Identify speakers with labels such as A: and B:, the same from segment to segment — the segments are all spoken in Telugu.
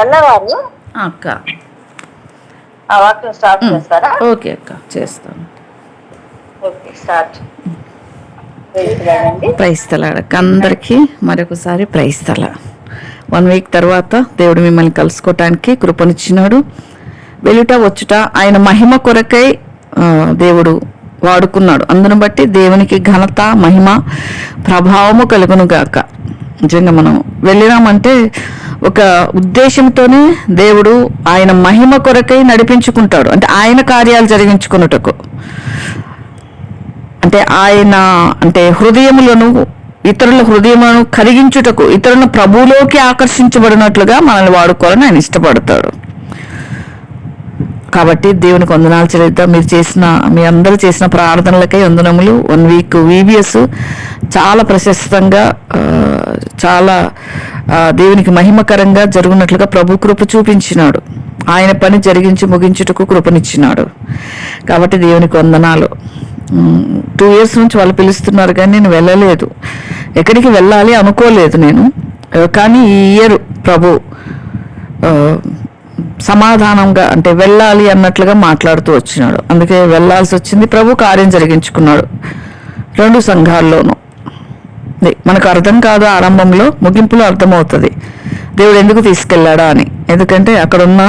A: తెల్లవారు
B: అక్క
A: ఆ వాక్యం స్టార్ట్ చేస్తారా?
B: ఓకే అక్క, చేస్తాను.
A: Okay, start.
B: ప్రైస్తలాడక్క అందరికీ మరొకసారి ప్రైస్తల. 1 వీక్ తర్వాత దేవుడు మిమ్మల్ని కలుసుకోవటానికి కృపనిచ్చినాడు. వెలుట వచ్చుట ఆయన మహిమ కొరకై దేవుడు వాడుకున్నాడు. అందును బట్టి దేవునికి ఘనత, మహిమ, ప్రభావము కలుగును గాక. నిజంగా మనం వెళ్ళినామంటే ఒక ఉద్దేశంతోనే దేవుడు ఆయన మహిమ కొరకై నడిపించుకుంటాడు. అంటే ఆయన కార్యాలు జరిగించుకున్నటకు, అంటే ఆయన అంటే హృదయములను, ఇతరుల హృదయములను కరిగించుటకు, ఇతరులను ప్రభువులోకి ఆకర్షించబడినట్లుగా మనల్ని వాడుకోవాలని ఆయన ఇష్టపడతాడు. కాబట్టి దేవునికి వందనాలు చెల్లిద్దాం. మీ అందరూ చేసిన ప్రార్థనలకై వందనములు. 1 వీక్ VBS చాలా ప్రశస్తంగా, చాలా దేవునికి మహిమకరంగా జరుగునట్లుగా ప్రభు కృప చూపించినాడు. ఆయన పని జరిగించి ముగించుటకు కృపనిచ్చినాడు. కాబట్టి దేవునికి వందనాలు. 2 years నుంచి వాళ్ళు పిలుస్తున్నారు కానీ నేను వెళ్ళలేదు. ఎక్కడికి వెళ్ళాలి అనుకోలేదు నేను. కానీ ఈ ఇయర్ ప్రభు సమాధానంగా, అంటే వెళ్ళాలి అన్నట్లుగా మాట్లాడుతూ వచ్చినాడు. అందుకే వెళ్ళాల్సి వచ్చింది. ప్రభు కార్యం జరిగించుకున్నాడు 2 సంఘాల్లోనూ. మనకు అర్థం కాదు ఆరంభంలో, ముగింపులో అర్థమవుతుంది దేవుడు ఎందుకు తీసుకెళ్ళాడా అని. ఎందుకంటే అక్కడ ఉన్న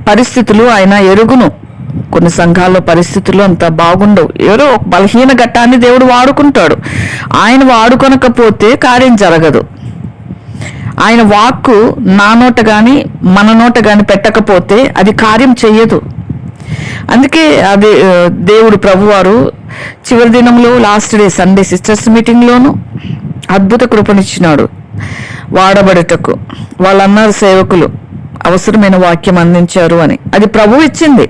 B: పరిస్థితులు ఆయన ఎరుగును. కొన్ని సంఘాల్లో పరిస్థితులు అంత బాగుండవు. ఎవరో ఒక బలహీన ఘట్టాన్ని దేవుడు వాడుకుంటాడు. ఆయన వాడుకొనకపోతే కార్యం జరగదు. ఆయన వాక్కు నా నోట కానీ మన నోట కానీ పెట్టకపోతే అది కార్యం చెయ్యదు. అందుకే అది దేవుడు ప్రభువారు చివరి దినంలో లాస్ట్ డే సండే సిస్టర్స్ మీటింగ్లోనూ అద్భుత కృపనిచ్చినాడు వాడబడుటకు. వాళ్ళన్నారు సేవకులు అవసరమైన వాక్యం అందించారు అని. అది ప్రభు ఇచ్చింది.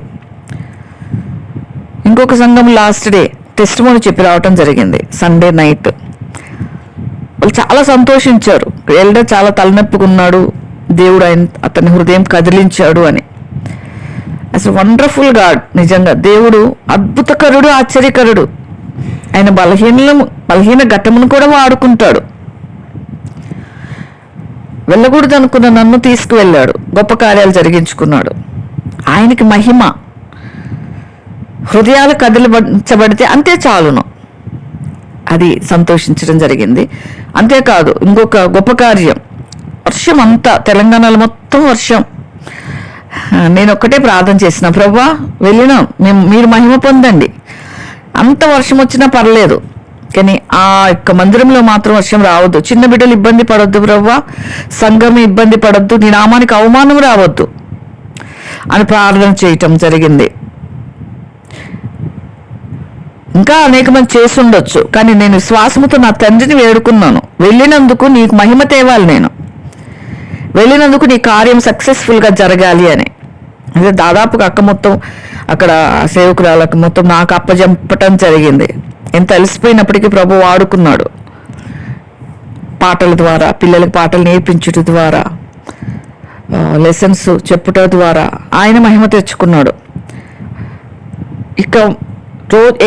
B: ఇంకొక సంఘం లాస్ట్ డే టెస్టిమోనీ చెప్పి రావటం జరిగింది సండే నైట్. వాళ్ళు చాలా సంతోషించారు. ఎల్డర్ చాలా తలనొప్పుకున్నాడు, దేవుడు అతని హృదయం కదిలించాడు అని. అసలు వండర్ఫుల్ గాడ్. నిజంగా దేవుడు అద్భుతకరుడు, ఆశ్చర్యకరుడు. ఆయన బలహీన ఘట్టమును కూడా వాడుకుంటాడు. వెళ్ళకూడదు అనుకున్న నన్ను తీసుకువెళ్ళాడు, గొప్ప కార్యాలు జరిగించుకున్నాడు. ఆయనకి మహిమ. హృదయాలు కదిలించబడితే అంతే చాలును. అది సంతోషించడం జరిగింది. అంతేకాదు ఇంకొక గొప్ప కార్యం, వర్షం అంతా తెలంగాణలో మొత్తం వర్షం. నేను ఒక్కటే ప్రార్థన చేసిన, ప్రభువా వెళ్ళినాం, మీరు మహిమ పొందండి. అంత వర్షం వచ్చినా పర్లేదు, కానీ ఆ యొక్క మందిరంలో మాత్రం వర్షం రావద్దు. చిన్న బిడ్డలు ఇబ్బంది పడొద్దు ప్రభువా, సంఘం ఇబ్బంది పడొద్దు, నీ నామానికి అవమానం రావద్దు అని ప్రార్థన చేయటం జరిగింది. ఇంకా అనేక మంది చేసి ఉండొచ్చు, కానీ నేను విశ్వాసముతో నా తండ్రిని వేడుకున్నాను, వెళ్ళినందుకు నీకు మహిమ తేవాలి, నేను వెళ్ళినందుకు నీ కార్యం సక్సెస్ఫుల్గా జరగాలి అని. అంటే దాదాపుగా అక్కడ సేవకురాలకు మొత్తం నాకు అప్పజెప్పటం జరిగింది. ఎంత అలసిపోయినప్పటికీ ప్రభు వాడుకున్నాడు. పాటల ద్వారా, పిల్లలకి పాటలు నేర్పించడం ద్వారా, లెసన్స్ చెప్పుట ద్వారా ఆయన మహిమ తెచ్చుకున్నాడు. ఇక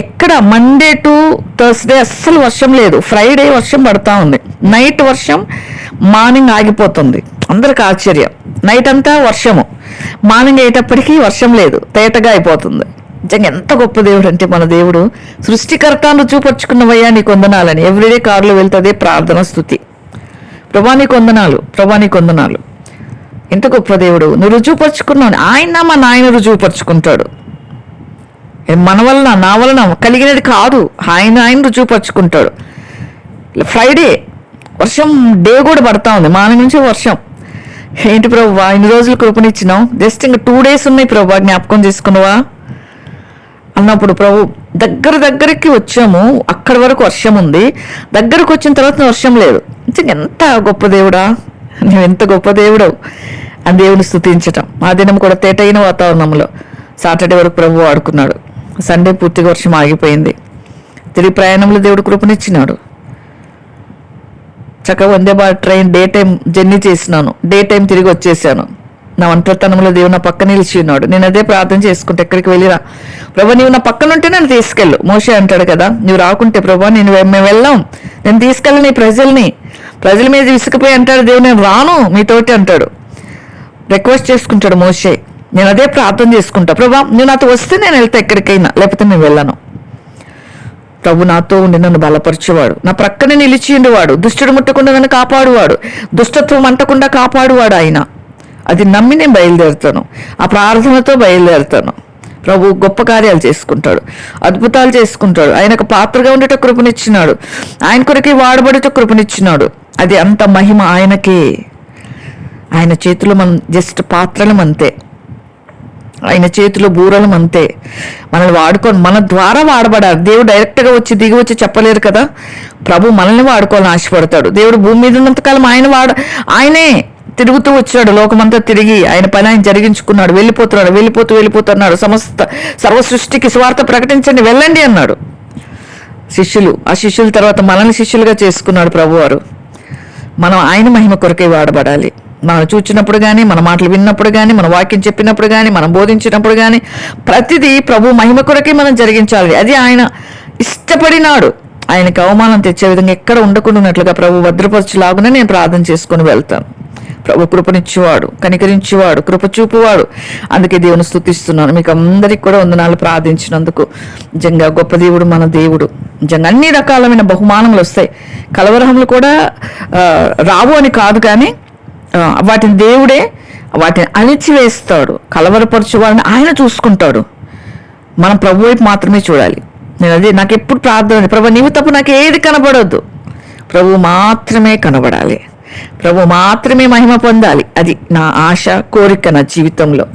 B: ఎక్కడ మండే టు థర్స్డే అస్సలు వర్షం లేదు. ఫ్రైడే వర్షం పడతా ఉంది, నైట్ వర్షం, మార్నింగ్ ఆగిపోతుంది. అందరికి ఆశ్చర్యం. నైట్ అంతా వర్షము, మార్నింగ్ అయ్యేటప్పటికీ వర్షం లేదు, తేటగా అయిపోతుంది. నిజంగా ఎంత గొప్ప దేవుడు అంటే మన దేవుడు. సృష్టికర్తను చూపరుచుకున్నవయ్యా నీకు వందనాలని ఎవ్రీడే కారులో వెళ్తుందే ప్రార్థన స్థుతి. ప్రభా నీకు వందనాలు, ప్రభా నీకు వందనాలు. ఎంత గొప్ప దేవుడు. నువ్వు రుజువుపరుచుకున్నావు. ఆయన మన ఆయన రుజువుపరుచుకుంటాడు. మన వలన, నా వలన కలిగినది కాదు, ఆయన రుజువుపరుచుకుంటాడు. ఫ్రైడే వర్షం, డే కూడా పడతా ఉంది, మార్నింగ్ నుంచి వర్షం. ఏంటి ప్రభు ఇన్ని రోజులు కృపనిచ్చినావు, జస్ట్ ఇంకా 2 days ఉన్నాయి ప్రభు, జ్ఞాపకం చేసుకున్నావా అన్నప్పుడు ప్రభు దగ్గరికి వచ్చాము. అక్కడి వరకు వర్షం ఉంది, దగ్గరకు వచ్చిన తర్వాత వర్షం లేదు. ఎంత గొప్ప దేవుడా, నువ్వెంత గొప్ప దేవుడవు అని దేవుని స్తుతించటం. ఆ దినం కూడా తేటైన వాతావరణంలో సాటర్డే వరకు ప్రభు ఆడుకున్నాడు. సండే పూర్తిగా వర్షం ఆగిపోయింది. తిరిగి ప్రయాణంలో దేవుడు కృపనిచ్చినాడు. చక్కగా Vande Bharat train day time journey చేసినాను, డే టైం తిరిగి వచ్చేసాను. నా ఒంటరితనంలో దేవుడు నా పక్క నిలిచి ఉన్నాడు. నేను అదే ప్రార్థన చేసుకుంటే ఎక్కడికి వెళ్ళిరా, ప్రభా నీవు నా పక్కన ఉంటే నన్ను తీసుకెళ్ళు. మోషే అంటాడు కదా, నువ్వు రాకుంటే ప్రభా మేము వెళ్ళాం, నేను తీసుకెళ్ళని ప్రజల మీద విసుకుపోయి అంటాడు దేవుడు, నేను రాను మీతోటి అంటాడు. రిక్వెస్ట్ చేసుకుంటాడు మోషే. నేను అదే ప్రార్థన చేసుకుంటా, ప్రభా నువ్వు నాతో వస్తే నేను వెళ్తా ఎక్కడికైనా, లేకపోతే నేను వెళ్ళను. ప్రభు నాతో ఉండి నన్ను బలపరిచేవాడు, నా ప్రక్కనే నిలిచి ఉండేవాడు, దుష్టుడు ముట్టకుండా నన్ను కాపాడువాడు, దుష్టత్వం అంటకుండా కాపాడువాడు ఆయన. అది నమ్మి నేను బయలుదేరుతాను, ఆ ప్రార్థనతో బయలుదేరుతాను. ప్రభు గొప్ప కార్యాలు చేసుకుంటాడు, అద్భుతాలు చేసుకుంటాడు. ఆయనకు పాత్రగా ఉండేట కృపనిచ్చినాడు, ఆయన కొరకే వాడబడేట కృపనిచ్చినాడు. అది అంత మహిమ ఆయనకే. ఆయన చేతిలో మనం జస్ట్ పాత్రలం అంతే, ఆయన చేతిలో బూరలం అంతే. మనల్ని వాడుకొని మన ద్వారా వాడబడాలి. దేవుడు డైరెక్ట్గా వచ్చి దిగి వచ్చి చెప్పలేరు కదా. ప్రభు మనల్ని వాడుకోవాలని ఆశపడతాడు. దేవుడు భూమి మీద ఉన్నంతకాలం ఆయనే తిరుగుతూ వచ్చాడు, లోకమంతా తిరిగి ఆయన పని ఆయన జరిగించుకున్నాడు. వెళ్ళిపోతున్నాడు. సర్వ సృష్టికి సువార్త ప్రకటించండి, వెళ్ళండి అన్నాడు. శిష్యులు, ఆ శిష్యుల తర్వాత మనల్ని శిష్యులుగా చేసుకున్నాడు ప్రభువారు. మనం ఆయన మహిమ కొరకే వాడబడాలి. మనం చూచినప్పుడు కానీ, మన మాటలు విన్నప్పుడు కానీ, మన వాక్యం చెప్పినప్పుడు కానీ, మనం బోధించినప్పుడు కానీ, ప్రతిదీ ప్రభు మహిమ కొరకే మనం జరిగించాలి. అది ఆయన ఇష్టపడినాడు. ఆయనకు అవమానం తెచ్చే విధంగా ఎక్కడ ఉండకుండాన్నట్లుగా ప్రభు భద్రపరచులాగానే నేను ప్రార్థన చేసుకుని వెళ్తాను. ప్రభు కృపనిచ్చేవాడు, కనికరించేవాడు, కృప చూపువాడు. అందుకే దేవుని స్తుతిస్తున్నాను. మీకు అందరికి కూడా వందనాలు ప్రార్థించినందుకు. నిజంగా గొప్ప దేవుడు మన దేవుడు. నిజంగా అన్ని రకాలమైన బహుమానములు వస్తాయి. కలవరములు కూడా రావు అని కాదు, కానీ వాటిని దేవుడే వాటిని అణిచివేస్తాడు. కలవరపరచువాడిని ఆయన చూసుకుంటాడు. మనం ప్రభు వైపు మాత్రమే చూడాలి. నేను అదే నాకు ఎప్పుడు ప్రార్థన, ప్రభు నీవు తప్ప నాకు ఏది కనబడొద్దు, ప్రభు మాత్రమే కనబడాలి, ప్రభు మాత్రమే మహిమ పొందాలి. అది నా ఆశ, కోరిక నా జీవితంలో.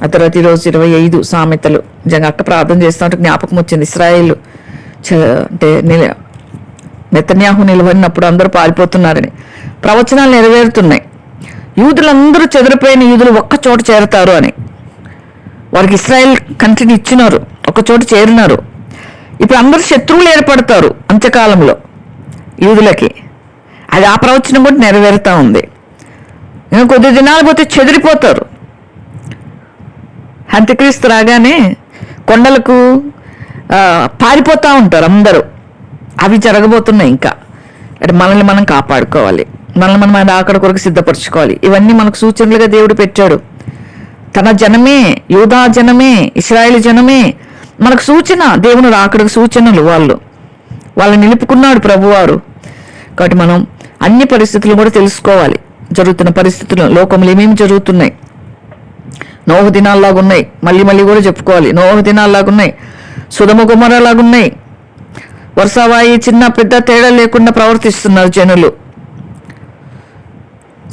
B: ఆ తర్వాత ఈరోజు 25 సామెతలు నిజంగా అక్క ప్రార్థన చేస్తున్నట్టు జ్ఞాపకం వచ్చింది. ఇశ్రాయేలు అంటే నెతన్యాహు నిలబడినప్పుడు అందరూ పారిపోతున్నారని ప్రవచనాలు నెరవేరుతున్నాయి. యూదులందరూ చెదిరిపోయిన యూదులు ఒక్క చోట చేరతారు అని వారికి ఇశ్రాయేల్ కంట్రీని ఇచ్చినారు, ఒక చోట చేరినారు. ఇప్పుడు అందరూ శత్రువులు ఏర్పడతారు అంత్యకాలంలో యూదులకి. అది ఆ ప్రవచనం కూడా నెరవేరుతా ఉంది. ఇంకా కొద్ది దినాలు పోతే చెదిరిపోతారు. అంత్యక్రీస్తు రాగానే కొండలకు పారిపోతూ ఉంటారు అందరూ. అవి జరగబోతున్నాయి. ఇంకా అంటే మనల్ని మనం కాపాడుకోవాలి, మనల్ని మనం ఆకడ కొరకు సిద్ధపరచుకోవాలి. ఇవన్నీ మనకు సూచనలుగా దేవుడు పెట్టాడు. తన జనమే, యూదా జనమే, ఇశ్రాయేలు జనమే మనకు సూచన. దేవుని రాకడకు సూచనలు. వాళ్ళని నిలుపుకున్నాడు ప్రభువారు. కాబట్టి మనం అన్ని పరిస్థితులు కూడా తెలుసుకోవాలి. జరుగుతున్న పరిస్థితులు, లోకంలో ఏమేమి జరుగుతున్నాయి. నోహు దినాల్లాగున్నాయి, మళ్ళీ కూడా చెప్పుకోవాలి. నోహు దినాల్లాగున్నాయి, సుధమ గుమ్మరలాగున్నాయి. వర్షావాయి చిన్న పెద్ద తేడా లేకుండా ప్రవర్తిస్తున్నారు జనులు.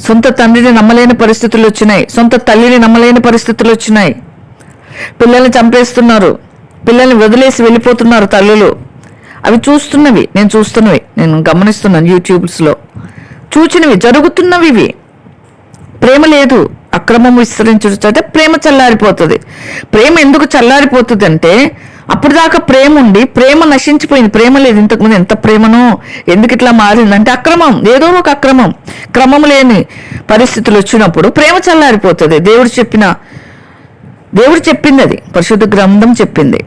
B: సొంత తండ్రిని నమ్మలేని పరిస్థితులు వచ్చినాయి, సొంత తల్లిని నమ్మలేని పరిస్థితులు వచ్చినాయి. పిల్లల్ని చంపేస్తున్నారు, పిల్లల్ని వదిలేసి వెళ్ళిపోతున్నారు తల్లులు. అవి చూస్తున్నవి, నేను గమనిస్తున్నాను. యూట్యూబ్స్లో చూచినవి, జరుగుతున్నవి ఇవి. ప్రేమ లేదు, అక్రమం విస్తరించుటే ప్రేమ చల్లారిపోతుంది. ప్రేమ ఎందుకు చల్లారిపోతుంది అంటే అప్పుడు దాకా ప్రేమ ఉండి ప్రేమ నశించిపోయింది. ప్రేమ లేదు. ఇంతకుముందు ఎంత ప్రేమనో, ఎందుకు ఇట్లా మారిందంటే అక్రమం, ఏదో ఒక అక్రమం, క్రమం లేని పరిస్థితులు వచ్చినప్పుడు ప్రేమ చల్లారిపోతుంది. దేవుడు చెప్పింది, అది పరిశుద్ధ గ్రంథం చెప్పింది.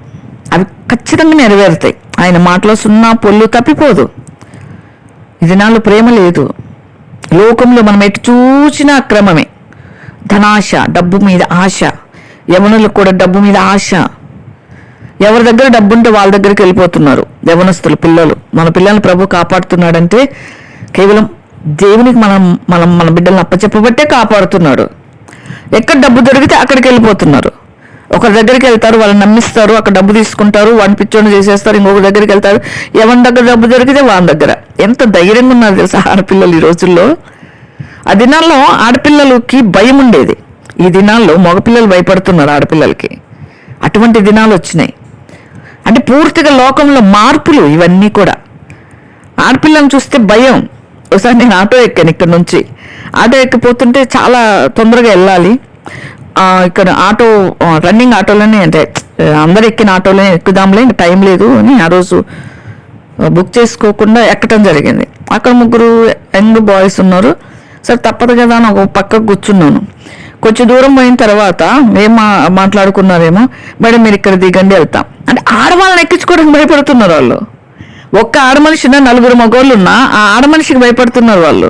B: అవి ఖచ్చితంగా నెరవేరుతాయి. ఆయన మాటలో సున్నా పొల్లు తప్పిపోదు. ఈ దినాల్లో ప్రేమ లేదు. లోకంలో మనం ఎటు చూసినా అక్రమమే. ధనాశ, డబ్బు మీద ఆశ. యవనులకు కూడా డబ్బు మీద ఆశ. ఎవరి దగ్గర డబ్బు ఉంటే వాళ్ళ దగ్గరికి వెళ్ళిపోతున్నారు యవనస్తులు, పిల్లలు. మన పిల్లల్ని ప్రభు కాపాడుతున్నాడంటే కేవలం దేవునికి మన బిడ్డలను అప్పచెప్పబట్టే కాపాడుతున్నాడు. ఎక్కడ డబ్బు దొరికితే అక్కడికి వెళ్ళిపోతున్నారు. ఒకరి దగ్గరికి వెళ్తారు, వాళ్ళని నమ్మిస్తారు, అక్కడ డబ్బు తీసుకుంటారు, వాడిని పిచ్చోని చేసేస్తారు. ఇంకొక దగ్గరికి వెళ్తారు, ఎవరి దగ్గర డబ్బు దొరికితే వాళ్ళ దగ్గర. ఎంత ధైర్యంగా ఉన్నారు తెలుసా ఆడపిల్లలు ఈ రోజుల్లో. ఆ దినాల్లో ఆడపిల్లలకి భయం ఉండేది. ఈ దినాల్లో మగపిల్లలు భయపడుతున్నారు ఆడపిల్లలకి. అటువంటి దినాలు వచ్చినాయి. అంటే పూర్తిగా లోకంలో మార్పులు ఇవన్నీ కూడా. ఆడపిల్లని చూస్తే భయం. ఒకసారి నేను ఆటో ఎక్కాను, ఇక్కడ నుంచి ఆటో ఎక్కిపోతుంటే చాలా తొందరగా వెళ్ళాలి. ఇక్కడ ఆటో రన్నింగ్ ఆటోలోనే, అంటే అందరు ఎక్కిన ఆటోలోనే ఎక్కుదాంలే, ఇంకా టైం లేదు అని ఆ రోజు బుక్ చేసుకోకుండా ఎక్కడం జరిగింది. అక్కడ 3 యంగ్ బాయ్స్ ఉన్నారు. సరే తప్పదు కదా అని ఒక పక్కకు కూర్చున్నాను. కొంచెం దూరం పోయిన తర్వాత ఏం మాట్లాడుకున్నారేమో, మేడం మీరు ఇక్కడ దిగండి వెళ్తాం అంటే ఆడవాళ్ళని ఎక్కించుకోవడానికి భయపడుతున్నారు వాళ్ళు. ఒక్క ఆడమనిషిన 4 మగవాళ్ళు ఉన్నా ఆ ఆడమనిషికి భయపడుతున్నారు వాళ్ళు.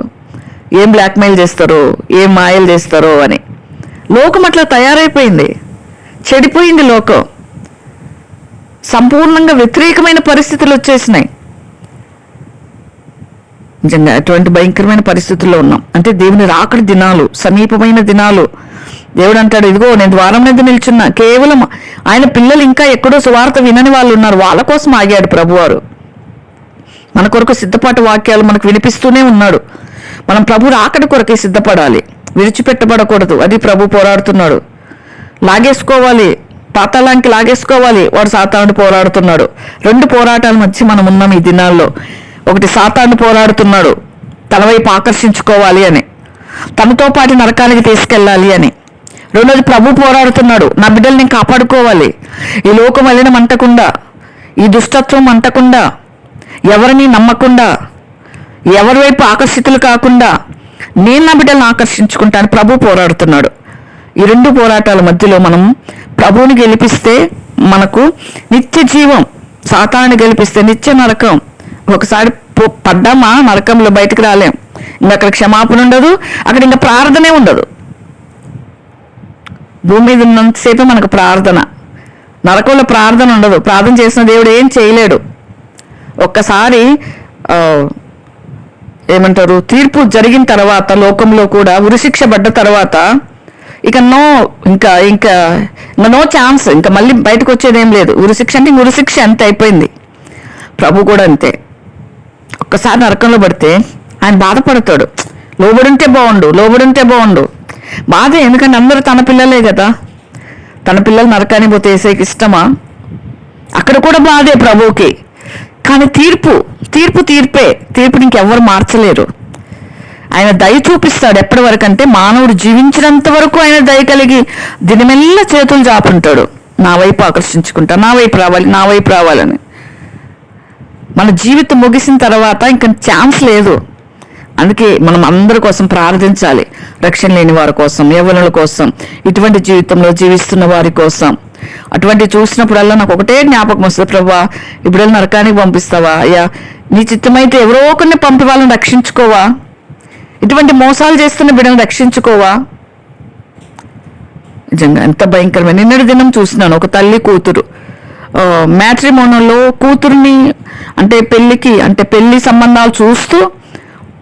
B: ఏం బ్లాక్మెయిల్ చేస్తారో, ఏం మాయలు చేస్తారో అని. లోకం అట్లా తయారైపోయింది, చెడిపోయింది లోకం. సంపూర్ణంగా వ్యతిరేకమైన పరిస్థితులు వచ్చేసినాయి. నిజంగా అటువంటి భయంకరమైన పరిస్థితుల్లో ఉన్నాం. అంటే దేవుని రాకడి దినాలు, సమీపమైన దినాలు. దేవుడు అంటాడు, ఇదిగో నేను ద్వారం మీద నిల్చున్నా. కేవలం ఆయన పిల్లలు ఇంకా ఎక్కడో సువార్త వినని వాళ్ళు ఉన్నారు, వాళ్ళ కోసం ఆగాడు ప్రభువారు. మన కొరకు సిద్ధపాటు వాక్యాలు మనకు వినిపిస్తూనే ఉన్నాడు. మనం ప్రభు రాకడి కొరకే సిద్ధపడాలి, విడిచిపెట్టబడకూడదు. అది ప్రభు పోరాడుతున్నాడు. లాగేసుకోవాలి, పాతాళానికి లాగేసుకోవాలి. వాడు సాతానుడు పోరాడుతున్నాడు. 2 పోరాటాల మధ్య మనం ఉన్నాం ఈ దినాల్లో. ఒకటి సాతాను పోరాడుతున్నాడు తన వైపు ఆకర్షించుకోవాలి అని, తనతో పాటు నరకానికి తీసుకెళ్ళాలి అని. రెండోది ప్రభు పోరాడుతున్నాడు, నా బిడ్డలు నేను కాపాడుకోవాలి, ఈ లోకం మలినం అంటకుండా, ఈ దుష్టత్వం అంటకుండా, ఎవరిని నమ్మకుండా, ఎవరి వైపు ఆకర్షితులు కాకుండా నేను నా బిడ్డలను ఆకర్షించుకుంటాను. ప్రభు పోరాడుతున్నాడు. ఈ 2 పోరాటాల మధ్యలో మనం ప్రభువుని గెలిపిస్తే మనకు నిత్య జీవం, సాతాన్ని గెలిపిస్తే నిత్య నరకం. ఒకసారి పడ్డామా నరకంలో బయటకు రాలేం. ఇంకా అక్కడ క్షమాపణ ఉండదు, అక్కడ ఇంకా ప్రార్థనే ఉండదు. భూమి మీద ఉన్నంతసేపు మనకు ప్రార్థన, నరకంలో ప్రార్థన ఉండదు. ప్రార్థన చేసిన దేవుడు ఏం చేయలేడు. ఒక్కసారి ఏమంటారు, తీర్పు జరిగిన తర్వాత లోకంలో కూడా ఉరిశిక్ష పడ్డ తర్వాత ఇక ఇంకా ఇంకా నో ఛాన్స్, ఇంకా మళ్ళీ బయటకు వచ్చేదేం లేదు. ఉరిశిక్ష అంటే ఇంక ఉరిశిక్ష అంతే అయిపోయింది. ప్రభు కూడా అంతే. ఒక్కసారి నరకంలో పడితే ఆయన బాధపడతాడు, లోబడుంటే బాగుండు. బాధ, ఎందుకంటే అందరూ తన పిల్లలే కదా. తన పిల్లలు నరకానికి పోతే వేసేకి ఇష్టమా? అక్కడ కూడా బాధే ప్రభువుకి. కానీ తీర్పుని ఇంకెవ్వరు మార్చలేరు. ఆయన దయ చూపిస్తాడు. ఎప్పటి వరకు అంటే మానవుడు జీవించినంత వరకు ఆయన దయ కలిగి దినమెల్లా చేతులు చాపుంటాడు, నా వైపు ఆకర్షించుకుంటా, నా వైపు రావాలని. మన జీవితం ముగిసిన తర్వాత ఇంకా ఛాన్స్ లేదు. అందుకే మనం అందరి కోసం ప్రార్థించాలి. రక్షణ లేని వారి కోసం, యవ్వనుల కోసం, ఇటువంటి జీవితంలో జీవిస్తున్న వారి కోసం. అటువంటి చూసినప్పుడల్లా నాకు ఒకటే జ్ఞాపకం వస్తుంది, ప్రభా ఈ బిడ్డలు నరకానికి పంపిస్తావా అయ్యా? నీ చిత్తమైతే ఎవరో ఒకరిని పంపి వాళ్ళని రక్షించుకోవా? ఇటువంటి మోసాలు చేస్తున్న బిడ్డలను రక్షించుకోవా? నిజంగా ఎంత భయంకరమైన. నిన్నటి దినం చూసినాను, ఒక తల్లి కూతురు మ్యాట్రిమోనోలో కూతుర్ని అంటే పెళ్లి సంబంధాలు చూస్తూ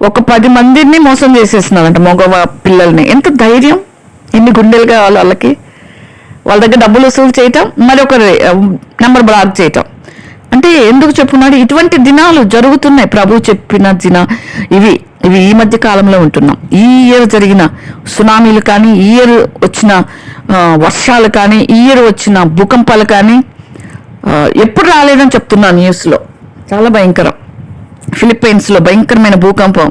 B: ఒక 10 మందిని మోసం చేసేస్తున్నారంట, మగ పిల్లల్ని. ఎంత ధైర్యం, ఎన్ని గుండెలు కావాలి వాళ్ళకి. వాళ్ళ దగ్గర డబ్బులు వసూలు చేయటం, మరి ఒక నెంబర్ బ్లాక్ చేయటం. అంటే ఎందుకు చెప్పున్నాడు? ఇటువంటి దినాలు జరుగుతున్నాయి. ప్రభు చెప్పిన ఇవి ఈ మధ్య కాలంలో ఉంటున్నాం. ఈ ఇయర్ జరిగిన సునామీలు కానీ, ఈ ఇయర్ వచ్చిన వర్షాలు కానీ, ఈ ఇయర్ వచ్చిన భూకంపాలు కానీ ఎప్పుడు రాలేదని చెప్తున్నాను న్యూస్లో. చాలా భయంకరం. ఫిలిప్పైన్స్లో భయంకరమైన భూకంపం,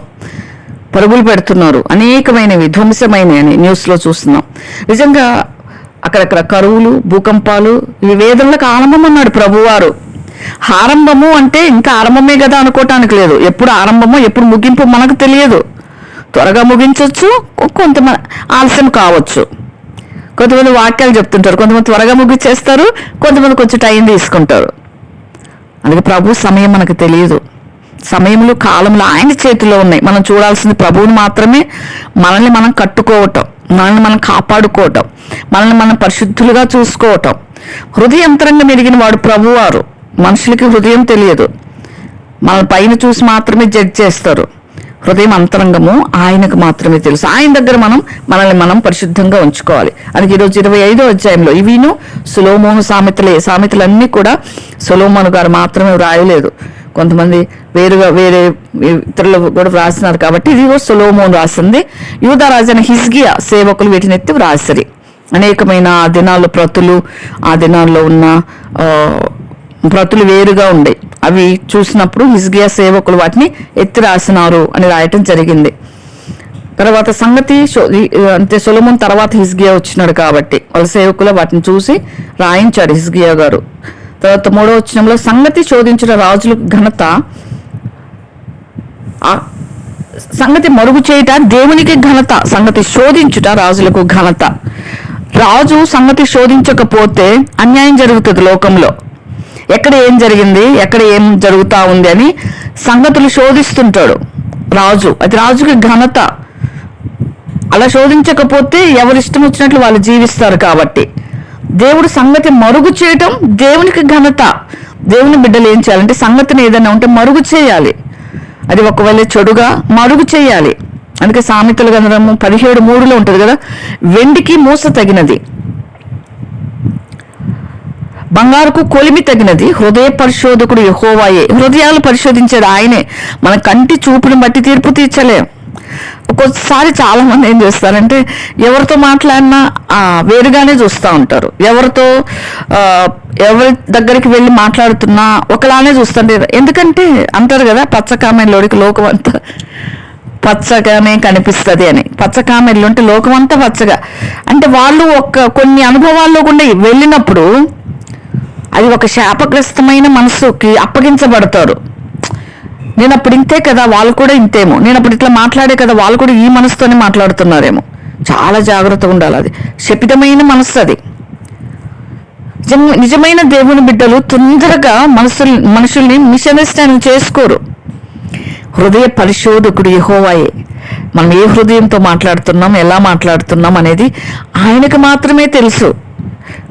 B: పరుగులు పెడుతున్నారు, అనేకమైనవి ధ్వంసమైనవి అని న్యూస్లో చూస్తున్నాం. నిజంగా అక్కడక్కడ కరువులు, భూకంపాలు, ఇవి వేదనలకు ఆరంభం అన్నాడు ప్రభువారు. ఆరంభము అంటే ఇంకా ఆరంభమే కదా అనుకోవటానికి లేదు. ఎప్పుడు ఆరంభమో ఎప్పుడు ముగింపు మనకు తెలియదు. త్వరగా ముగించవచ్చు, కొంతమంది ఆలస్యం కావచ్చు. కొంతమంది వాక్యాలు చెప్తుంటారు, కొంతమంది త్వరగా ముగించేస్తారు, కొంతమంది కొంచెం టైం తీసుకుంటారు. అందుకే ప్రభు సమయం మనకు తెలియదు. సమయములు, కాలములు ఆయన చేతిలో ఉన్నాయి. మనం చూడాల్సింది ప్రభువుని మాత్రమే. మనల్ని మనం కట్టుకోవటం, మనల్ని మనం కాపాడుకోవటం, మనల్ని మనం పరిశుద్ధులుగా చూసుకోవటం. హృదయంతరంగా మెరిగిన వాడు ప్రభువారు. మనుషులకి హృదయం తెలియదు, మన పైన చూసి మాత్రమే జడ్జ్ చేస్తారు. హృదయం అంతరంగము ఆయనకు మాత్రమే తెలుసు. ఆయన దగ్గర మనల్ని మనం పరిశుద్ధంగా ఉంచుకోవాలి. అందుకే ఈరోజు 25వ అధ్యాయంలో ఇవిను సొలొమోను సామెతలన్నీ కూడా సొలొమోను గారు మాత్రమే రాయలేదు. కొంతమంది వేరే ఇతరులు కూడా వ్రాసినారు. కాబట్టి ఇది కూడా సొలొమోను రాసింది. యూదా రాజైన హిజ్కియా సేవకులు వీటిని ఎత్తి వ్రాసిరి. అనేకమైన ఆ దినాల్లో ప్రతులు, ఆ దినాల్లో ఉన్న ప్రతులు వేరుగా ఉండే. అవి చూసినప్పుడు హిజ్కియా సేవకులు వాటిని ఎత్తి రాసినారు అని రాయటం జరిగింది. తర్వాత సంగతి అంటే సొలొమోను తర్వాత హిజ్కియా వచ్చినాడు కాబట్టి వాళ్ళ సేవకులు వాటిని చూసి రాయించాడు హిజ్కియా గారు. తర్వాత 3వ వచనంలో సంగతి శోధించిన రాజులకు ఘనత, సంగతి మరుగు చేయుట దేవునికి ఘనత, సంగతి శోధించుట రాజులకు ఘనత. రాజు సంగతి శోధించకపోతే అన్యాయం జరుగుతుంది లోకంలో. ఎక్కడ ఏం జరిగింది, ఎక్కడ ఏం జరుగుతా ఉంది అని సంగతులు శోధిస్తుంటాడు రాజు. అది రాజుకి ఘనత. అలా శోధించకపోతే ఎవరు ఇష్టం వచ్చినట్లు వాళ్ళు జీవిస్తారు. కాబట్టి దేవుడు సంగతి మరుగు చేయటం దేవునికి ఘనత. దేవుని బిడ్డలు ఏం చేయాలంటే సంగతిని ఏదైనా ఉంటే మరుగు చేయాలి. అది ఒకవేళ చెడుగా మరుగు చేయాలి. అందుకే సామెతల గ్రంథము 17:3 ఉంటుంది కదా, వెండికి మూస తగినది, బంగారుకు కొలిమి తగినది హృదయ పరిశోధకుడు యెహోవాయే. హృదయాలు పరిశోధించేది ఆయనే. మన కంటి చూపుని బట్టి తీర్పు తీర్చలేం. ఒక్కొక్కసారి చాలా మంది ఏం చేస్తారంటే ఎవరితో మాట్లాడినా వేరుగానే చూస్తూ ఉంటారు. ఎవరి దగ్గరికి వెళ్ళి మాట్లాడుతున్నా ఒకలానే చూస్తుంటారు. ఎందుకంటే అంటారు కదా, పచ్చకామెల్లోడికి లోకం అంతా పచ్చగానే కనిపిస్తుంది అని. పచ్చకామెల్లు అంటే లోకం అంతా పచ్చగా అంటే వాళ్ళు కొన్ని అనుభవాల్లో కూడా వెళ్ళినప్పుడు అది ఒక శాపగ్రస్తమైన మనసుకి అప్పగించబడతారు. నేను అప్పుడు ఇంతే కదా, వాళ్ళు కూడా ఇంతేమో, నేను అప్పుడు ఇట్లా మాట్లాడే కదా, వాళ్ళు కూడా ఈ మనసుతోనే మాట్లాడుతున్నారేమో. చాలా జాగ్రత్తగా ఉండాలి. అది శపితమైన మనసు. అది నిజమైన దేవుని బిడ్డలు తొందరగా మనుషుల్ని మిస్అండర్స్టాండింగ్ చేసుకోరు. హృదయ పరిశోధకుడు యెహోవాయే. మనం ఏ హృదయంతో మాట్లాడుతున్నాం, ఎలా మాట్లాడుతున్నాం అనేది ఆయనకు మాత్రమే తెలుసు.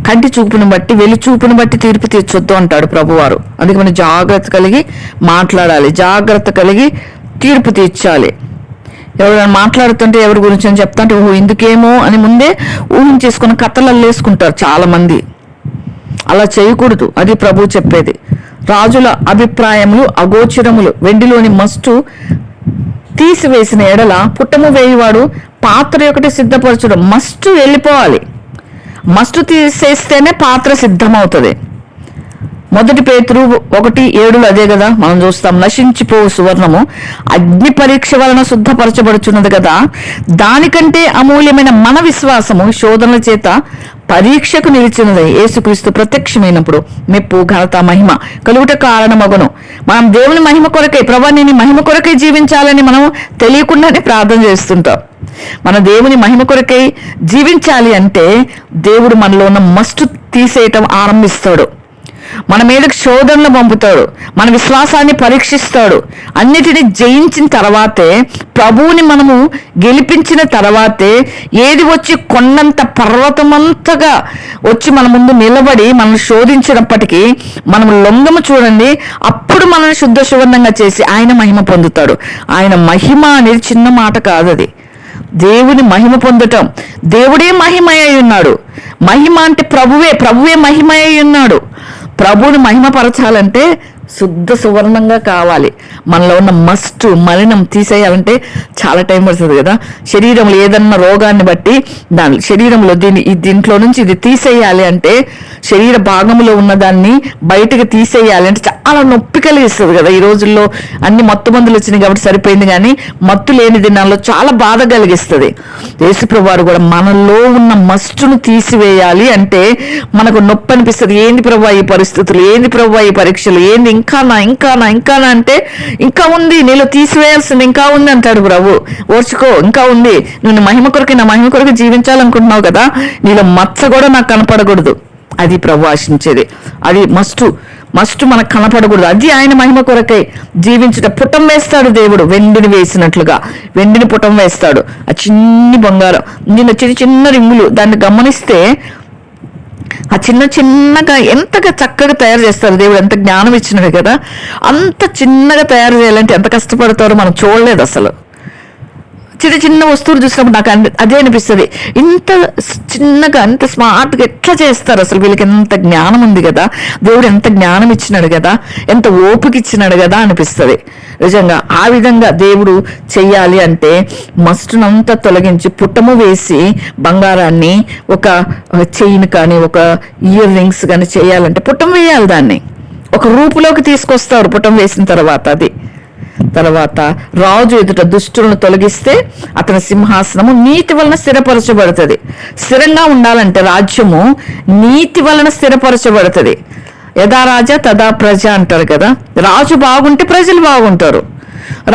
B: కంటి చూపుని బట్టి వెలి చూపుని బట్టి తీర్పు తీర్చొద్దు అంటాడు ప్రభువారు. అందుకే మనం జాగ్రత్త కలిగి మాట్లాడాలి, జాగ్రత్త కలిగి తీర్పు తీర్చాలి. ఎవరైనా మాట్లాడుతుంటే ఎవరి గురించి అని చెప్తా అంటే ఇందుకేమో అని ముందే ఊహించేసుకుని కథలు అల్లేసుకుంటారు చాలా మంది. అలా చేయకూడదు. అది ప్రభు చెప్పేది. రాజుల అభిప్రాయములు అగోచరములు. వెండిలోని మస్టు తీసివేసిన ఎడల పుట్టము వేయువాడు పాత్ర ఒకటి సిద్ధపరచడం. మస్టు వెళ్ళిపోవాలి. మస్టు తీసేస్తేనే పాత్ర సిద్ధమవుతుంది. 1 పేతురు 1:7 అదే కదా మనం చూస్తాం. నశించిపో సువర్ణము అగ్ని పరీక్ష వలన శుద్ధపరచబడుచున్నది కదా, దానికంటే అమూల్యమైన మన విశ్వాసము శోధనల చేత పరీక్షకు నిలిచినది. యేసుక్రీస్తు ప్రత్యక్షమైనప్పుడు మెప్పు ఘనత మహిమ కలుగుట కారణమగును. మనం దేవుని మహిమ కొరకై, ప్రభా నేను మహిమ కొరకై జీవించాలని మనం తెలియకుండానే ప్రార్థన చేస్తుంటాం. మన దేవుని మహిమ కొరకై జీవించాలి అంటే దేవుడు మనలో ఉన్న మస్టు తీసేయటం ఆరంభిస్తాడు. మన మీదకి శోధనలు పంపుతాడు, మన విశ్వాసాన్ని పరీక్షిస్తాడు. అన్నిటినీ జయించిన తర్వాతే, ప్రభువుని మనము గెలిపించిన తర్వాతే ఏది వచ్చి కొండంత పర్వతమంతగా వచ్చి మన ముందు నిలబడి మనల్ని శోధించినప్పటికీ మనం లొంగము చూడండి, అప్పుడు మనల్ని శుద్ధ సువర్ణంగా చేసి ఆయన మహిమ పొందుతాడు. ఆయన మహిమ అనేది చిన్న మాట కాదు. అది దేవుని మహిమ పొందటం. దేవుడే మహిమ అయి ఉన్నాడు. మహిమ అంటే ప్రభువే మహిమ అయి ఉన్నాడు. ప్రభువుని మహిమపరచాలంటే శుద్ధ సువర్ణంగా కావాలి. మనలో ఉన్న మస్టు మలినం తీసేయాలంటే చాలా టైం పడుతుంది కదా. శరీరంలో ఏదన్నా రోగాన్ని బట్టి శరీరంలో దీంట్లో నుంచి ఇది తీసేయాలి అంటే, శరీర భాగంలో ఉన్న దాన్ని బయటకు తీసేయాలి అంటే చాలా నొప్పి కలిగిస్తుంది కదా. ఈ రోజుల్లో అన్ని మత్తు మందులు వచ్చినాయి కాబట్టి సరిపోయింది, కానీ మత్తు లేని దినాల్లో చాలా బాధ కలిగిస్తుంది. యేసుప్రభువు వారు కూడా మనలో ఉన్న మస్టును తీసివేయాలి అంటే మనకు నొప్పి అనిపిస్తుంది. ఏంది ప్రభువా ఈ పరిస్థితులు, ఏంది ప్రభువా ఈ పరీక్షలు, ఏంది ఇంకానా అంటే ఇంకా ఉంది, నీలో తీసివేయాల్సింది ఇంకా ఉంది అంటాడు ప్రభు. ఓర్చుకో, ఇంకా ఉంది. నువ్వు మహిమ కొరకు, నా మహిమ కొరకు జీవించాలనుకుంటున్నావు కదా, నీలో మచ్చ కూడా నాకు కనపడకూడదు. అది ప్రభు ఆశించేది. అది మస్టు మనకు కనపడకూడదు. అది ఆయన మహిమ కొరకై జీవించుట. పుటం వేస్తాడు దేవుడు, వెండిని వేసినట్లుగా వెండిని పుటం వేస్తాడు. ఆ చిన్ని బంగారం, నిన్న చిన్న రింగులు, దాన్ని గమనిస్తే ఆ చిన్నగా ఎంతగా చక్కగా తయారు చేస్తారు దేవుడు. ఎంత జ్ఞానం ఇచ్చినాడు కదా. అంత చిన్నగా తయారు చేయాలంటే ఎంత కష్టపడతారో మనం చూడలేదు అసలు. చిన్న వస్తువులు చూసినప్పుడు నాకు అదే అనిపిస్తుంది. ఇంత చిన్నగా అంత స్మార్ట్గా ఎట్లా చేస్తారు అసలు, వీళ్ళకి ఎంత జ్ఞానం ఉంది కదా, దేవుడు ఎంత జ్ఞానం ఇచ్చినాడు కదా, ఎంత ఓపిక ఇచ్చినాడు కదా అనిపిస్తుంది నిజంగా. ఆ విధంగా దేవుడు చెయ్యాలి అంటే మస్టునంతా తొలగించి పుట్టము వేసి బంగారాన్ని ఒక చైన్ కానీ ఒక ఇయర్ రింగ్స్ కానీ చేయాలంటే పుట్టం వేయాలి. దాన్ని ఒక రూపులోకి తీసుకొస్తారు పుట్టం వేసిన తర్వాత రాజు ఎదుట దుష్టులను తొలగిస్తే అతని సింహాసనము నీతి వలన స్థిరపరచబడుతుంది. స్థిరంగా ఉండాలంటే రాజ్యము నీతి వలన స్థిరపరచబడుతుంది. యథా రాజా తదా ప్రజ అంటారు కదా. రాజు బాగుంటే ప్రజలు బాగుంటారు.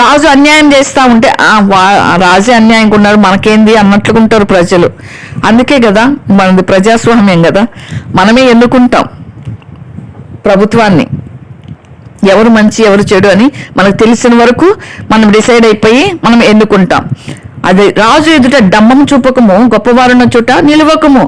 B: రాజు అన్యాయం చేస్తూ ఉంటే రాజే అన్యాయంగా ఉన్నాడు మనకేంది అన్నట్లుగా ఉంటారు ప్రజలు. అందుకే కదా మనది ప్రజాస్వామ్యం కదా, మనమే ఎన్నుకుంటాం ప్రభుత్వాన్ని. ఎవరు మంచి ఎవరు చెడు అని మనకు తెలిసిన వరకు మనం డిసైడ్ అయిపోయి మనం ఎన్నుకుంటాం. అది రాజు ఎదుట డంబం చూపకము, గొప్పవారున్న చోట నిలవకము.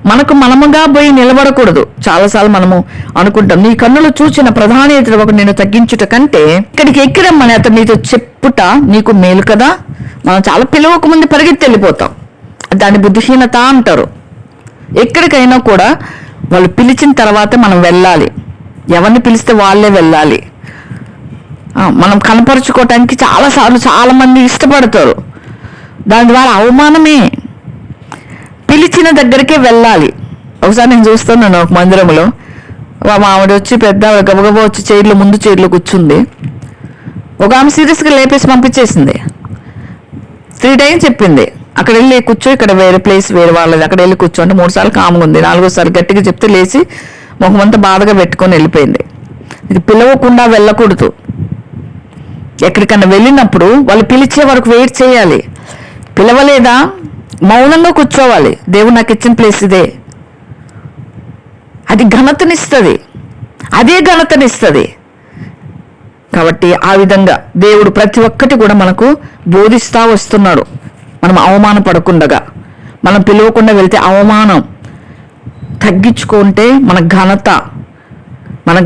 B: మనకు మనముగా పోయి నిలబడకూడదు. చాలాసార్లు మనము అనుకుంటాం, నీ కన్నులు చూచిన ప్రధాన ఎదుట ఒక నేను తగ్గించుట కంటే ఇక్కడికి ఎక్కిరమ్మని అతను నీతో చెప్పుట నీకు మేలు కదా. మనం చాలా పిలవక ముందు పరిగెత్తి వెళ్ళిపోతాం, దాని బుద్ధిహీనత అంటారు. ఎక్కడికైనా కూడా వాళ్ళు పిలిచిన తర్వాతే మనం వెళ్ళాలి. ఎవరిని పిలిస్తే వాళ్ళే వెళ్ళాలి. మనం కనపరుచుకోవటానికి చాలాసార్లు చాలామంది ఇష్టపడతారు, దాని ద్వారా అవమానమే. పిలిచిన దగ్గరికే వెళ్ళాలి. ఒకసారి నేను చూస్తున్నాను ఒక మందిరంలో, ఆవిడ వచ్చి పెద్ద గబగబా వచ్చి చైర్లో ముందు చైర్లో కూర్చుంది. ఒక ఆమె సీరియస్గా లేపేసి పంపించేసింది. 3 times చెప్పింది, అక్కడ వెళ్ళి కూర్చో, ఇక్కడ వేరే ప్లేస్ వేరే వాళ్ళది, అక్కడ వెళ్ళి కూర్చో అంటే 3 సార్లు కామ్గా ఉంది. 4వసారి గట్టిగా చెప్తే లేచి ముఖమంతా బాధగా పెట్టుకొని వెళ్ళిపోయింది. ఇది పిలవకుండా వెళ్ళకూడదు. ఎక్కడికన్నా వెళ్ళినప్పుడు వాళ్ళు పిలిచే వరకు వెయిట్ చేయాలి. పిలవలేదా మౌనంగా కూర్చోవాలి. దేవుడు నాకు ఇచ్చిన ప్లేస్ ఇదే, అది ఘనతనిస్తుంది, అదే ఘనతనిస్తుంది. కాబట్టి ఆ విధంగా దేవుడు ప్రతి ఒక్కటి కూడా మనకు బోధిస్తూ వస్తున్నాడు. మనం అవమానపడకుండగా, మనం పిలవకుండా వెళ్తే అవమానం, తగ్గించుకుంటే మన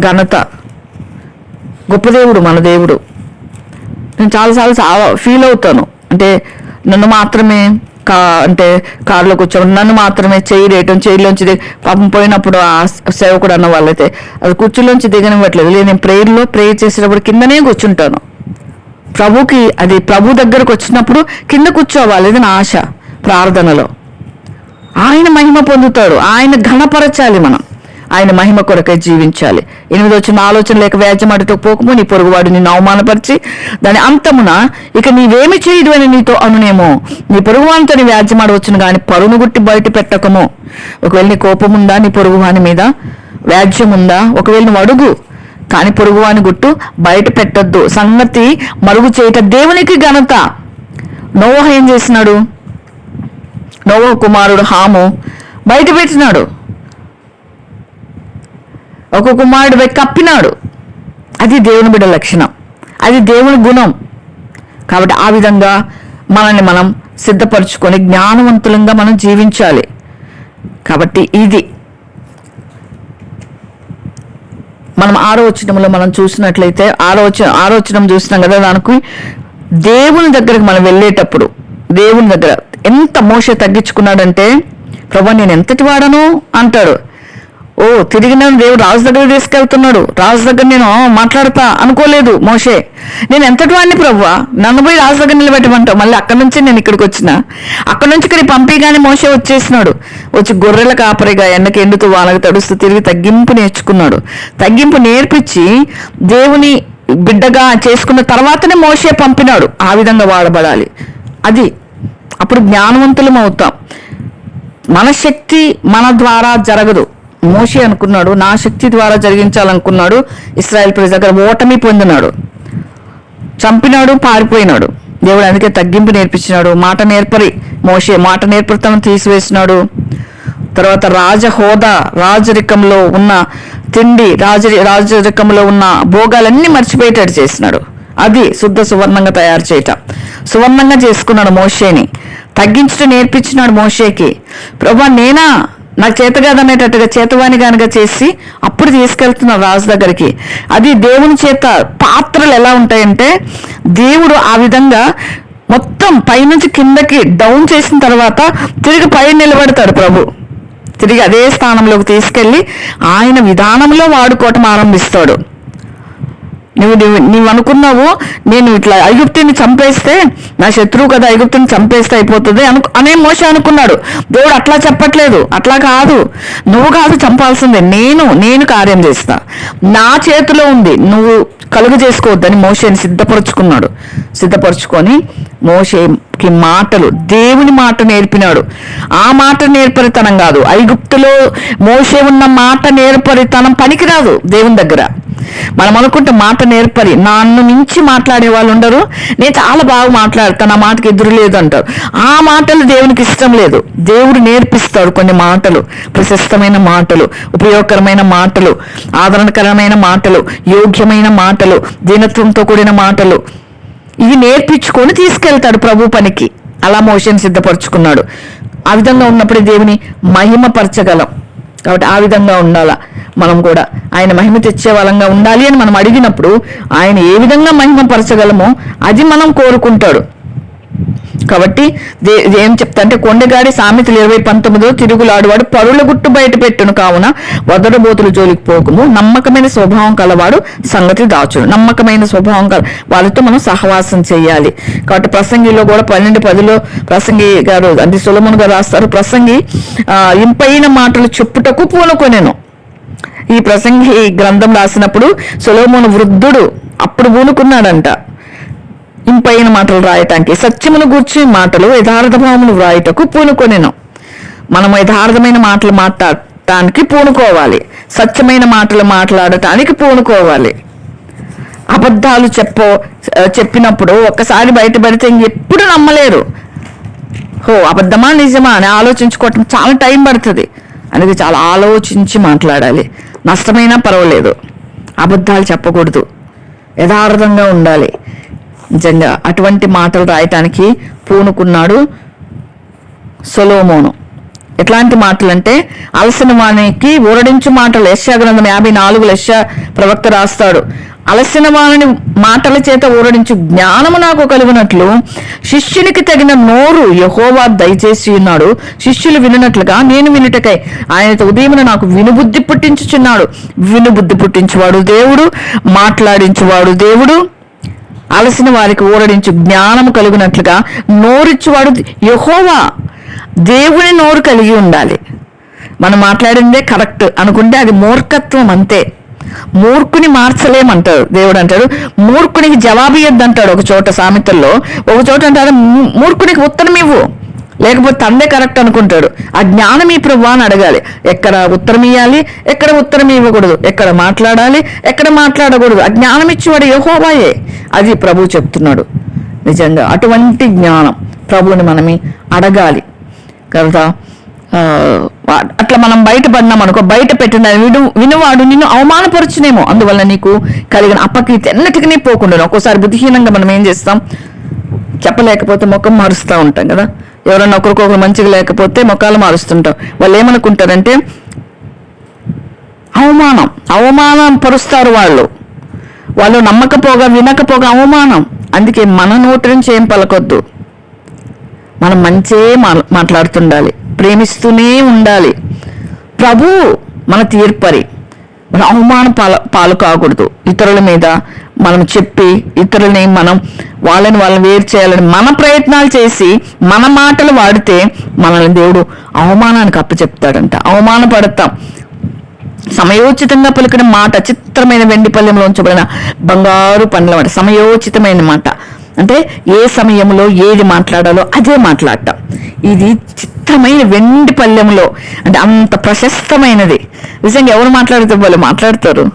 B: ఘనత. గొప్ప దేవుడు మన దేవుడు. నేను చాలాసార్లు ఫీల్ అవుతాను, అంటే నన్ను మాత్రమే అంటే కారులో కూర్చోవడం, నన్ను మాత్రమే చేయడం, చైర్లోంచి పాపం పోయినప్పుడు ఆ సేవకుడు అన్న వాళ్ళైతే అది కుర్చీలోంచి దిగనివ్వట్లేదు. నేను ప్రేయర్ చేసేటప్పుడు కిందనే కూర్చుంటాను. ప్రభుకి అది ప్రభు దగ్గరకు వచ్చినప్పుడు కింద కూర్చోవాలి, ఇది నా ఆశ. ప్రార్థనలో ఆయన మహిమ పొందుతాడు, ఆయన ఘనపరచాలి, మనం ఆయన మహిమ కొరకై జీవించాలి. 8 వచ్చిన ఆలోచన లేక వ్యాజ్యమాడుతూ పోకము, నీ పొరుగువాడు నిన్ను అవమానపరిచి దాని అంతమున ఇక నీవేమి చేయదు అని నీతో అనునేమో. నీ పొరుగువానితో నీ వ్యాజ్యమాడవచ్చును కానీ పరును గుట్టి బయట పెట్టకము. ఒకవేళ నీ కోపం ఉందా, నీ పొరుగువాని మీద వ్యాజ్యం ఉందా, ఒకవేళ నువ్వు అడుగు, కానీ పొరుగువాని గుట్టు బయట పెట్టద్దు. సంగతి మరుగు చేయట దేవునికి ఘనత. నోవహు ఏం చేసినాడు? నోవహు కుమారుడు హాము బయట పెట్టినాడు, ఒక కుమారుడు కప్పినాడు. అది దేవుని బిడ్డ లక్షణం, అది దేవుని గుణం. కాబట్టి ఆ విధంగా మనల్ని మనం సిద్ధపరచుకొని జ్ఞానవంతులంగా మనం జీవించాలి. కాబట్టి ఇది మనం 6వ వచనంలో మనం చూసినట్లయితే, ఆరో వచనం చూసినాం కదా, దానికి దేవుని దగ్గరకు మనం వెళ్ళేటప్పుడు దేవుని దగ్గర ఎంత మోషే తగ్గించుకున్నాడంటే, ప్రభు నేను ఎంతటి వాడను అంటాడు. తిరిగి నేను దేవుడు రాజు దగ్గర తీసుకెళ్తున్నాడు, రాజు దగ్గర నేను మాట్లాడతా అనుకోలేదు మోషే. నేను ఎంతటి వాడిని ప్రభువా, నన్ను పోయి రాజు దగ్గర నిలబెట్టమంటావు. మళ్ళీ అక్కడి నుంచి నేను ఇక్కడికి వచ్చిన, అక్కడి నుంచి ఇక్కడికి పంపిగానే మోషే వచ్చేసినాడు. వచ్చి గొర్రెల కాపరిగా ఎండకి ఎండుతూ వాళ్ళకి తడుస్తూ తిరిగి తగ్గింపు నేర్చుకున్నాడు. తగ్గింపు నేర్పించి దేవుని బిడ్డగా చేసుకున్న తర్వాతనే మోషే పంపినాడు. ఆ విధంగా వాడబడాలి. అది అప్పుడు జ్ఞానవంతులం అవుతాం. మన శక్తి మన ద్వారా జరగదు. మోషే అనుకున్నాడు, నా శక్తి ద్వారా జరిగించాలనుకున్నాడు. ఇశ్రాయేల్ ప్రజల దగ్గర ఓటమి పొందినాడు, చంపినాడు, పారిపోయినాడు. దేవుడు అందుకే తగ్గింపు నేర్పించినాడు. మాట నేర్పరి మోషే మాట నేర్పరితనం తీసివేసినాడు. తర్వాత రాజహోదా, రాజరికంలో ఉన్న తిండి, రాజరికంలో ఉన్న భోగాలన్నీ మర్చిపోయేటట్టు చేసినాడు. అది శుద్ధ సువర్ణంగా తయారు చేయటం, సువర్ణంగా చేసుకున్నాడు. మోషేని తగ్గించడం నేర్పించినాడు మోషేకి. ప్రభువా నేనా, నాకు చేత కాదనేటట్టుగా చేతవాని కనుక చేసి అప్పుడు తీసుకెళ్తున్నారు రాజు దగ్గరికి. అది దేవుని చేత. పాత్రలు ఎలా ఉంటాయంటే, దేవుడు ఆ విధంగా మొత్తం పైనుంచి కిందకి డౌన్ చేసిన తర్వాత తిరిగి పైన నిలబడతాడు ప్రభు. తిరిగి అదే స్థానంలోకి తీసుకెళ్ళి ఆయన విధానంలో వాడుకోవటం ఆరంభిస్తాడు. నువ్వు అనుకున్నావు, నేను ఇట్లా ఐగుప్తుని చంపేస్తే నా శత్రువు కదా, ఐగుప్తుని చంపేస్తే అయిపోతుంది అనే మోషే అనుకున్నాడు. దేవుడు అట్లా చెప్పట్లేదు, అట్లా కాదు, నువ్వు కాదు చంపాల్సిందే, నేను కార్యం చేస్తా, నా చేతిలో ఉంది, నువ్వు కలుగు చేసుకోవద్దని మోషేని సిద్ధపరచుకొని మోషేకి మాటలు, దేవుని మాట నేర్పినాడు. ఆ మాట నేర్పరితనం కాదు. ఐగుప్తులో మోషే ఉన్న మాట నేర్పరితనం పనికిరాదు దేవుని దగ్గర. మనం అనుకుంటే మాట నేర్పరి, నన్ను మించి మాట్లాడే వాళ్ళు ఉండరు, నేను చాలా బాగా మాట్లాడతాను, నా మాటకి ఎదురు లేదు అంటారు. ఆ మాటలు దేవునికి ఇష్టం లేదు. దేవుడు నేర్పిస్తాడు కొన్ని మాటలు, ప్రశస్తమైన మాటలు, ఉపయోగకరమైన మాటలు, ఆదరణకరమైన మాటలు, యోగ్యమైన మాటలు, దీనత్వంతో కూడిన మాటలు. ఇవి నేర్పించుకొని తీసుకెళ్తాడు ప్రభు పనికి. అలా మోషన్ సిద్ధపరచుకున్నాడు. ఆ విధంగా ఉన్నప్పుడే దేవుని మహిమపరచగలం. కాబట్టి ఆ విధంగా ఉండాలా మనం కూడా. ఆయన మహిమ తెచ్చే వాళ్ళంగా ఉండాలి అని మనం అడిగినప్పుడు ఆయన ఏ విధంగా మహిమపరచగలమో అది మనం కోరుకుంటాడు. కాబట్టి ఏం చెప్తా అంటే, కొండగాడి సామెతలు 20:19 తిరుగులాడువాడు పరుల గుట్టు బయట పెట్టును, కావున వదరబోతులు జోలికి పోకము, నమ్మకమైన స్వభావం కలవాడు సంగతి దాచును. నమ్మకమైన స్వభావం వాళ్ళతో మనం సహవాసం చేయాలి. కాబట్టి ప్రసంగిలో కూడా 12:10 ప్రసంగి గారు అంటే సొలొమోను గారు రాస్తారు, ప్రసంగి ఇంపైన మాటలు చెప్పుటకు పూనుకొనెను. ఈ ప్రసంగి గ్రంథం రాసినప్పుడు సొలొమోను వృద్ధుడు, అప్పుడు పూనుకున్నాడంట ఇంపైన మాటలు రాయటానికి. సత్యమును గూర్చి మాటలు యథార్థ భావములు వ్రాయటకు పూనుకొనెను. మనం యథార్థమైన మాటలు మాట్లాడటానికి పూనుకోవాలి, సత్యమైన మాటలు మాట్లాడటానికి పూనుకోవాలి. అబద్ధాలు చెప్పినప్పుడు ఒక్కసారి బయటపడితే ఇంకెప్పుడు నమ్మలేరు. అబద్ధమా నిజమా అని ఆలోచించుకోవటం చాలా టైం పడుతుంది. అందుకే చాలా ఆలోచించి మాట్లాడాలి. నష్టమైనా పర్వాలేదు, అబద్ధాలు చెప్పకూడదు, యథార్థంగా ఉండాలి. నిజంగా అటువంటి మాటలు రాయటానికి పూనుకున్నాడు సొలొమోను. ఎట్లాంటి మాటలు అంటే, అలసిన వానికి ఊరడించు మాటలు. యెషయా గ్రంథం 54 యెషయా ప్రవక్త రాస్తాడు, అలసిన వాని మాటల చేత ఊరడించు జ్ఞానము నాకు కలుగునట్లు శిష్యునికి తగిన నోరు యెహోవా దయచేసి ఉన్నాడు. శిష్యులు వినున్నట్లుగా నేను వినుటకై ఆయనతో ఉదయమున నాకు వినుబుద్ధి పుట్టించుచున్నాడు. వినుబుద్ధి పుట్టించువాడు దేవుడు, మాట్లాడించువాడు దేవుడు. అలసిన వారికి ఊరడించు జ్ఞానము కలుగునట్లుగా నోరిచ్చువాడు యెహోవా. దేవుని నోరు కలిగి ఉండాలి. మనం మాట్లాడిందే కరెక్ట్ అనుకుంటే అది మూర్ఖత్వం అంతే. మూర్ఖుని మార్చలేమంటాడు దేవుడు. అంటాడు మూర్ఖునికి జవాబు ఇయ్యద్దంటాడు ఒక చోట సామెతల్లో. ఒక చోట అంటాడు మూర్ఖునికి ఉత్తరం ఇవ్వు, లేకపోతే తందే కరెక్ట్ అనుకుంటాడు. ఆ జ్ఞానం ఈ ప్రభువా అని అడగాలి. ఎక్కడ ఉత్తరం ఇవ్వాలి, ఎక్కడ ఉత్తరం ఇవ్వకూడదు, ఎక్కడ మాట్లాడాలి, ఎక్కడ మాట్లాడకూడదు, ఆ జ్ఞానం ఇచ్చేవాడు యెహోవాయే. అది ప్రభువు చెప్తున్నాడు. నిజంగా అటువంటి జ్ఞానం ప్రభువుని మనమే అడగాలి కదా. అట్లా మనం బయటపడినాం అనుకో, బయట పెట్టిన వినువాడు నిన్ను అవమానపరచునేమో, అందువల్ల నీకు కలిగిన అపకీర్తి ఎన్నటికీ పోకుండా. ఒక్కోసారి బుద్ధిహీనంగా మనం ఏం చేస్తాం, చెప్పలేకపోతే ముఖం మారుస్తూ ఉంటాం కదా. ఎవరన్నా ఒకరికొకరు మంచిగా లేకపోతే ముఖాలు మారుస్తుంటాం. వాళ్ళు ఏమనుకుంటారంటే అవమానం పరుస్తారు వాళ్ళు నమ్మకపోగా వినకపోగా అవమానం. అందుకే మన నోటి నుంచి ఏం పలకొద్దు, మనం మంచే మాట్లాడుతుండాలి, ప్రేమిస్తూనే ఉండాలి. ప్రభు మన తీర్పరి, మన అవమాన పాలు కాకూడదు. ఇతరుల మీద మనం చెప్పి ఇతరులని వాళ్ళని వేరు చేయాలని మన ప్రయత్నాలు చేసి మన మాటలు వాడితే మనల్ని దేవుడు అవమానానికి అప్పచెప్తాడంట. అవమానపడతాం. సమయోచితంగా పలికిన మాట చిత్రమైన వెండి పళ్ళెంలో ఉంచబడిన బంగారు పండ్ల మాట. సమయోచితమైన మాట అంటే ఏ సమయంలో ఏది మాట్లాడాలో అదే మాట్లాడటం. ఇది చిత్రమైన వెండి పళ్ళెంలో అంటే అంత ప్రశస్తమైనది. నిజంగా ఎవరు మాట్లాడితే వాళ్ళు మాట్లాడతారు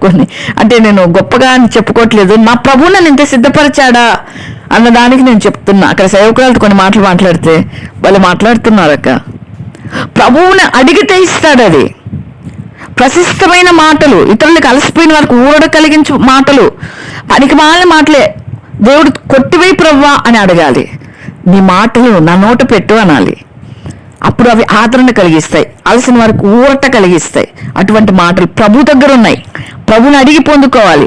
B: కొన్ని. అంటే నేను గొప్పగా అని చెప్పుకోవట్లేదు, నా ప్రభువు నన్ను ఇంత సిద్ధపరిచాడా అన్నదానికి నేను చెప్తున్నా. అక్కడ సేవకురాలతో కొన్ని మాటలు మాట్లాడితే వాళ్ళు మాట్లాడుతున్నారక్క. ప్రభువుని అడిగితే ఇస్తాడు. అది ప్రశస్తమైన మాటలు, ఇతరులకు అలసిపోయిన వారికి ఊరడ కలిగించు మాటలు, పనికి మాలిన మాటలే. దేవుడు కొట్టివై ప్రవ్వా అని అడగాలి. నీ మాటలు నా నోట పెట్టు అనాలి. అప్పుడు అవి ఆదరణ కలిగిస్తాయి, అలసిన వారికి ఊరట కలిగిస్తాయి. అటువంటి మాటలు ప్రభు దగ్గర ఉన్నాయి. ప్రభుని అడిగి పొందుకోవాలి.